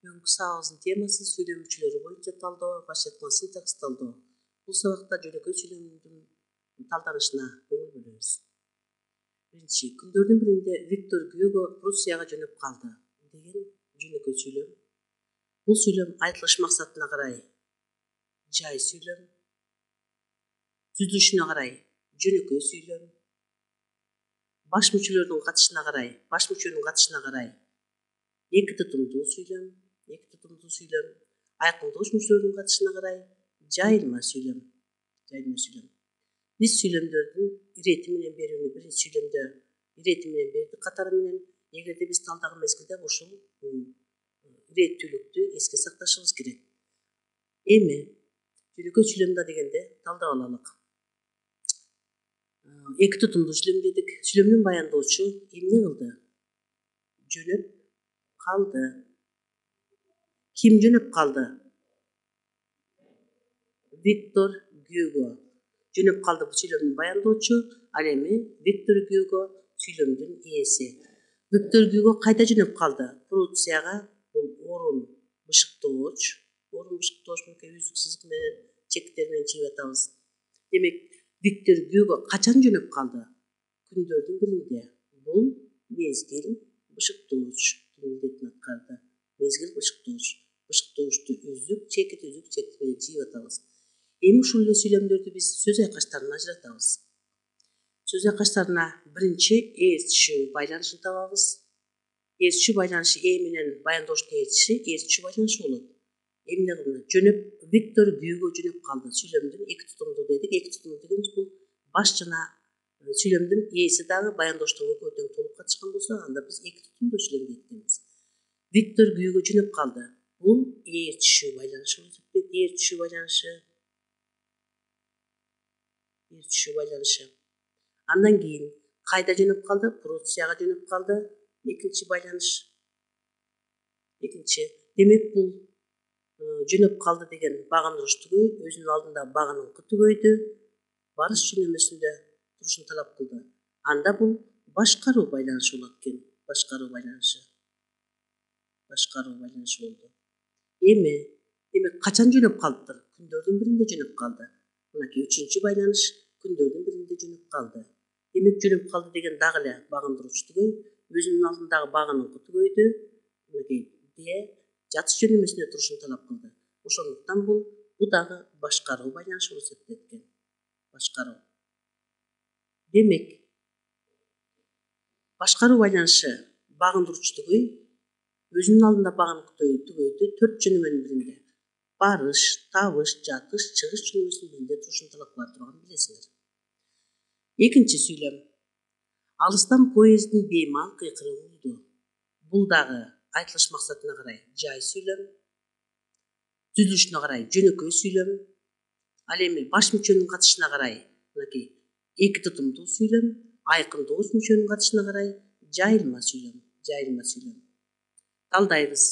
Бүгүнкү сабагыбыздын темасы сүйлөм мүчөлөрү боюнча талдоо, баш айтканда синтакс талдоо. Бул сабакта жөнөкөй сүйлөмдүн талданышына көңүл бөлөбүз. Биринчи, күндөрдүн биринде Виктор Гюго Пруссияга жөнөп калды деген жөнөкөй сүйлөм. Бул сүйлөм айтылыш максатына карай жай сүйлөм, түзүлүшүнө карай жөнөкөй сүйлөм, баш мүчөлөрдүн катышына карай эки тутумдуу сүйлөм, айкындыгыч мүчөлөрдүн катышына карай жайылма сүйлөм. Биз сүйлөмдөрдүн ирети менен берүүнү биринчи сүйлөмдө ирети менен бердик катары менен. Эгерде биз талдаган мезгилде ушул иреттүүлүктү эске сакташыбыз керек. Эми жөнөкөй сүйлөмдө дегенде талдап алалык. Эки тутумдуу сүйлөм дедик. Сүйлөмдүн баяндоочу эмне кылды? Жөнөп калды. Ким жөнөп калды? Виктор Гюго жөнөп калды. Бул сүйлөмдүн баяндоочу. Ал эми Виктор Гюго сүйлөмдүн ээси. Виктор Гюго кайда жөнөп калды? Пруссияга. Бул орун бышыктооч менен үзүк сызык менен чектер менен чыгып атабыз. Демек, Виктор Гюго качан жөнөп калды? Күндөрдүн биринде. Бул мезгил бышыктооч милдетин аткарды. Мезгил бышыктоочту үзүк чекит менен чыгып атабыз. Эми ушул эле сүйлөмдөрдү биз сөз айкаштарына ажыратабыз. Сөз айкаштарына биринчи ээрчү байланышын табабыз. Ээрчү байланышы менен баяндоочтун ээрчү байланышы болот. Эмне кылды? Виктор Гюго жөнөп калды. Сүйлөмдүн эки тутумдуу дедик. Эки тутумдуу дегенибиз бул баш жана сүйлөмдүн ээси дагы баяндоочтун экөө тең толук катышкан болсо, анда биз эки тутумдуу сүйлөм дейт. Виктор Гюго жөнөп калды. Бул ээрчү байланышы болуп эсептелет. Ээрчү байланышы. Андан кийин кайда жөнөп калды? Пруссияга жөнөп калды. Экинчи байланыш. Демек, бул жөнөп калды деген багындырыч түгөй, өзүнүн алдында багыныңкы түгөйдү, барыш жөнөмөсүндө турушун талап кылды. Анда бул башкаруу байланышы болот экен. Башкаруу байланышы болду. Эми демек качан жөнөп калдыптыр? Күндөрдүн биринде жөнөп калды. Мынакей үчүнчү байланыш күндөрдүн биринде жөнөп калды. Демек, жөнөп калды деген дагы эле багындыруч түгөй, өзүнүн алдындагы багыныңкы түгөйдү, жатыш жөнөмөсүндө турушун талап кылды. Ошондуктан бул дагы башкаруу байланышы болуп эсептелет экен. Башкаруу. Демек, башкаруу байланышы багындыруч түгөй, өзүнүн алдында багыныңкы түгөйдү, төрт жөнөмөнүн биринде. Барыш, табыш, жатыш, чыгыш жөнөмөсүнүн биринде турушун талап кыла турганын билесиңер. Экинчи сүйлөм. Алыстан поезддин беймал кыйкырыгы угулду. Бул дагы айтылыш максатына карай жай сүйлөм, түзүлүшүнө карай жөнөкөй сүйлөм. Ал эми баш мүчөнүн катышына карай эки тутумдуу сүйлөм, айкындоочу мүчөнүн катышына карай жайылма сүйлөм. Талдайбыз.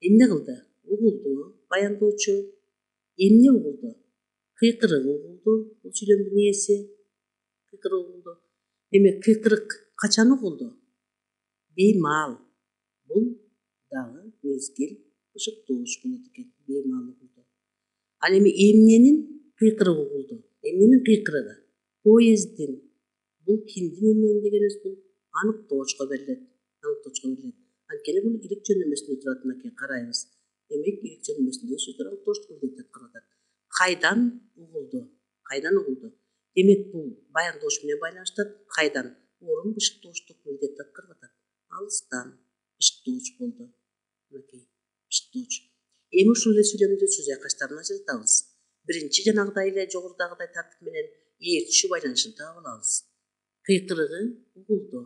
Эмне кылды? Угулду баяндоочу. Эмне угулду? Кыйкырык угулду. Бул сүйлөмдүн ээси кыйкырык угулду. Демек, кыйкырык качан угулду? Беймал. Бул дагы мезгил бышыктооч болот экен. Беймал угулду. Ал эми эмненин кыйкырыгы угулду? Эмненин кыйкырыгы? Поезддин. Бул кимдин эмненин дегенибиз бул аныктоочко берилет. Анткени бул илик жөнөмөсүндө турат. Мынакей карайбыз. Демек, илик жөнөмөсүндө сөздөр аныктоочтук милдетин аткарып атат. Кайдан угулду? Демек, бул баяндооч менен байланыштат. Кайдан? Орун бышыктоочтук милдетти аткарып атат. Алыстан бышыктооч болду. Бышыктооч. Эми ушул эле сүйлөмдү сөз айкаштарына ажыратабыз. Биринчи жанагыдай эле жогорудагыдай тартип менен ээрчү байланышын таап алабыз. Кыйкырыгы угулду.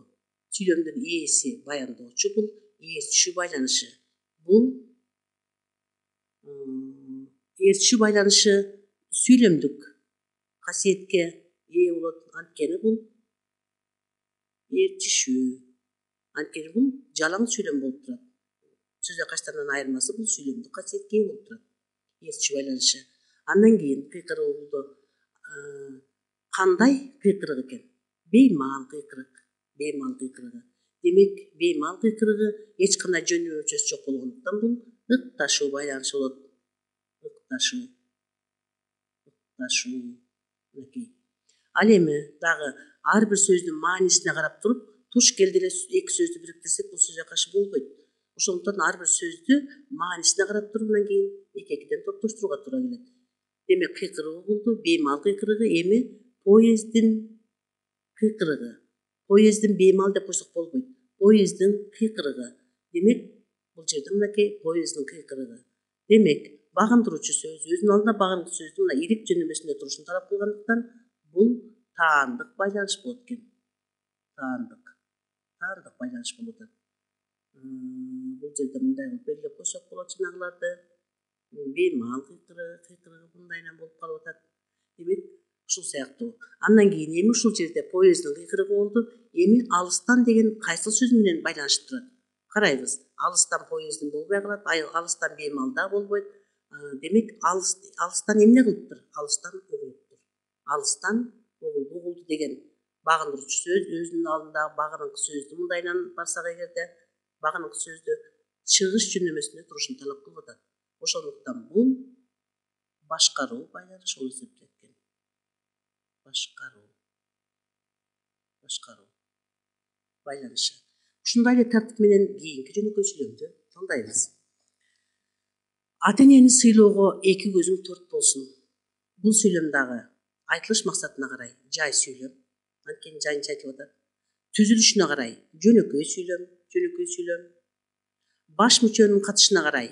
Сүйлөмдүн ээси баяндоочу, бул ээрчү байланышы. Бул ээрчү байланышы сүйлөмдүк касиетке ээ болот. Анткени бул ээрчишүү. Анткени бул жалаң сүйлөм болуп турат. Сөз айкаштарынан айырмасы бул сүйлөмдүк касиетке ээ болуп турат. Ээрчү байланышы. Андан кийин кыйкырык угулду. Кандай кыйкырык экен? Беймал кыйкырыгы. Демек беймал кыйкырыгы эч кандай жөнү өчөсү жок болгондуктан бул ыкташуу байланышы болот. Ыкташуу. Мынакей. Ал эми дагы ар бир сөздүн маанисине карап туруп туш келди эле эки сөздү бириктирсек бул сөз акашы болбойт. Ошондуктан ар бир сөздү маанисине карап туруп анан кийин эки-экиден топтоштурууга туура келет. Демек кыйкырыгы болду, беймал кыйкырыгы. Эми поезддин кыйкырыгы. Поезддин беймал деп койсок болбойт. Поезддин кыйкырыгы. Демек бул жерде мынакей поезддин кыйкырыгы. Демек багындыруучу сөз өзүнүн алдына багындыруучу сөздүн мына ирик жөнөмөсүндө турушун талап кылгандыктан бул таандык байланыш болот экен. Таандык байланыш болуп атат. Бул жерде мындай кылып белгилеп койсок болот жанагыларды. Беймал кыйкырыгы мындайынан болуп калып атат. Демек ушул сыяктуу. Андан кийин эми ушул жерде поезддин кыйкырыгы болду. Эми алыстан деген кайсыл сөз менен байланыштырат? Карайбыз. Алыстан поезддин болбой калат, алыстан беймал да болбойт. Демек алыстан эмне кылыптыр? Алыстан угулуптур. Алыстан угулду деген багындыруучу сөз өзүнүн алдындагы багыныңкы сөздү мындайынан барсак эгерде багыныңкы сөздү чыгыш жөнөмөсүндө турушун талап кылып атат. Ошондуктан бул башкаруу байланышы болуп эсептелет экен. Башкаруу байланышы. Ушундай эле тартип менен кийинки жөнөкөй сүйлөмдү талдайбыз. Ата-энени сыйлоого эки көзүң төрт болсун. Бул сүйлөм дагы айтылыш максатына карай жай сүйлөм. Анткени жайынча айтылып атат. Түзүлүшүнө карай жөнөкөй сүйлөм. Баш мүчөнүн катышына карай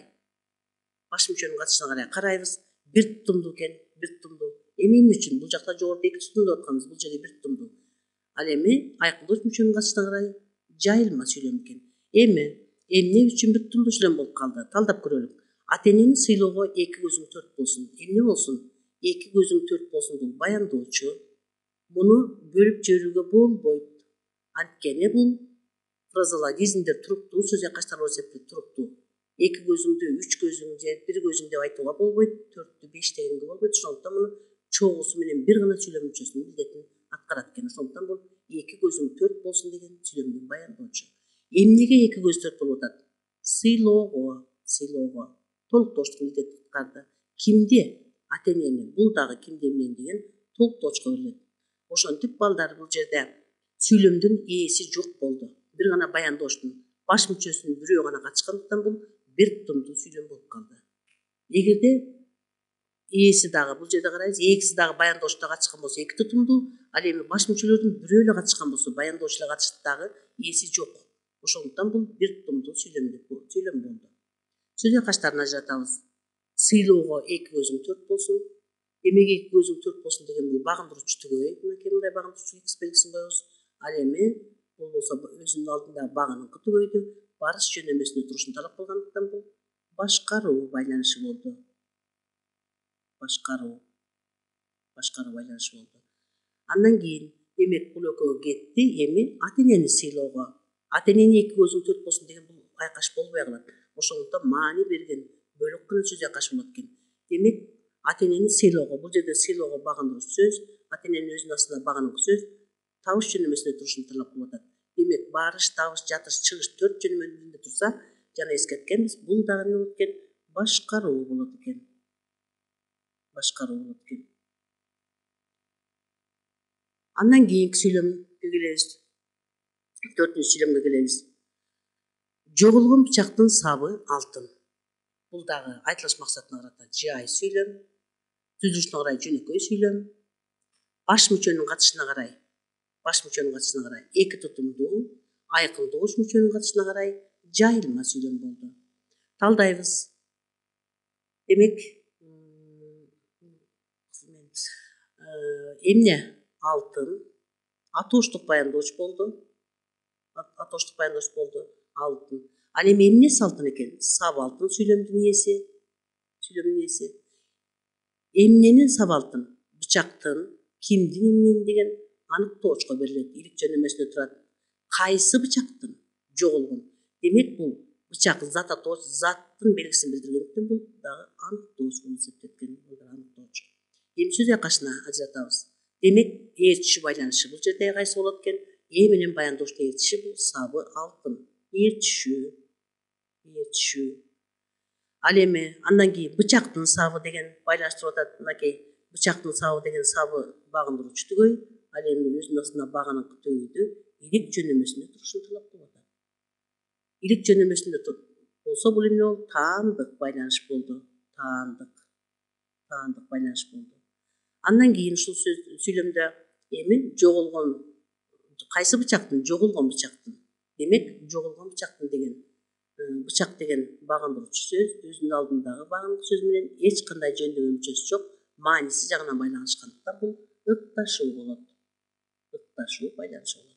карайбыз. Бир тутумдуу экен, Эмне үчүн? Бул жакта жогоруда эки тутумду деп атканбыз, бул жерде бир тутумдуу. Ал эми айкылдоо мүчөнүн катышына карай жайылма сүйлөм экен. Эми эмне үчүн бир тутумдуу сүйлөм болуп калды? Талдап көрөлүк. Ата-энени сыйлоого эки көзүң төрт болсун. Эмне болсун? Эки көзүң төрт болсун бул баяндоочу. Муну бөлүп жиберүүгө болбойт. Анткени бул фразологизмдер туруктуу сөз айкаштар болуп эсептелет, туруктуу. Эки көзүңдү, үч көзүң же бир көзүң деп айтууга болбойт, төрттү, беш дегенге болбойт. Ошондуктан муну чогуусу менен бир гана сүйлөм мүчөсүнүн милдетин аткарат экен. Ошондуктан бул эки көзүң төрт болсун деген сүйлөмдүн баяндоочу. Эмнеге эки көз төрт болуп атат? Сыйлоого. Толуктоочтук милдет аткарды. Кимде? Ата-энени. Бул дагы кимде менен деген толуктоочко берилет. Ошентип балдар бул жерде сүйлөмдүн ээси жок болду. Бир гана баяндоочтун баш мүчөсүнүн бирөө гана катышкандыктан бул бир тутумдуу сүйлөм болуп калды. Эгерде ээси дагы бул жерде карайбыз, экиси дагы баяндоочу да катышкан болсо эки тутумдуу, ал эми баш мүчөлөрдүн бирөө эле катышкан болсо баяндоочу эле катышты дагы ээси жок. Ошондуктан бул бир тутумдуу сүйлөм болду. Сөз айкаштарын ажыратабыз. Сыйлоого эки көзүң төрт болсун. Эмнеге эки көзүң төрт болсун деген бул багындыруучу түгөй. Мынакей мындай багындыруучу X белгисин коебуз. Ал эми бул болсо өзүнүн алдында багыныңкы түгөйдү барыш жөнөмөсүндө турушун талап кылгандыктан бул башкаруу байланышы болду. Башкаруу байланышы болду. Андан кийин демек бул экөө кетти. Эми ата-энени сыйлоого. Ата-энени эки көзүң төрт болсун деген бул айкаш болбой калат. Ошондуктан маани берген бөлөк гана сөз айкаш болот экен. Демек ата-энени сыйлоого, бул жерде сыйлоого багындыруучу сөз, ата-эненин өзүнүн астында багыныңкы сөз табыш жөнөмөсүндө турушун талап кылып атат. Демек барыш, табыш, жатыш, чыгыш төрт жөнөмөсүндө турса, жана эскерткенбиз, бул дагы эмне болот экен? Башкаруу болот экен. Андан кийинки сүйлөмгө келебиз. Төртүнчү сүйлөмгө келебиз. Жоголгон бычактын сабы алтын. Бул дагы айтылыш максатына карата жай сүйлөм, түзүлүшүнө карай жөнөкөй сүйлөм, баш мүчөнүн катышына карай эки тутумдуу, айкылдооч мүчөнүн катышына карай жайылма сүйлөм болду. Талдайбыз. Демек эмне? Алтын. Атооштук баяндооч болду. Алтын. Ал эми эмнеси алтын экен? Сап алтын сүйлөмдүн ээси. Эмненин сап алтын? Бычактын, кимдин, эмненин деген аныктоочко берилет. Ирик жөнөмөсүндө турат. Кайсы бычактын? Жоголгон. Демек бул бычак заттын белгисин билдиргендиктен бул дагы аныктооч болуп эсептелет. Эми сөз айкашына ажыратабыз. Демек ээрчү байланышы бул жерде кайсы болот экен? E менен баяндоочтун ээрчиши бул сабы алтын. Ээрчишүү. Ал эми андан кийин бычактын сабы деген байланыштырып атат. Мынакей бычактын сабы деген сабы багындыруучу түгөй. Ал эми өзүнүн астына баганын төбөйдө илик жөнөмөсүндө турушун талап кылып атат. Илик жөнөмөсүндө болсо бул эмне болду? Таандык байланыш болду. Таандык байланыш болду. Андан кийин ушул сүйлөмдө эми жоголгон кайсы бычактын? Жоголгон бычактын. Демек жоголгон бычактын деген бычак деген багындыруучу сөз өзүнүн алдындагы багындык сөз менен эч кандай жөндөмө мүчөсү жок мааниси жагынан байланышкандыктан бул ыкташуу болот. Ыкташуу байланышуу болот.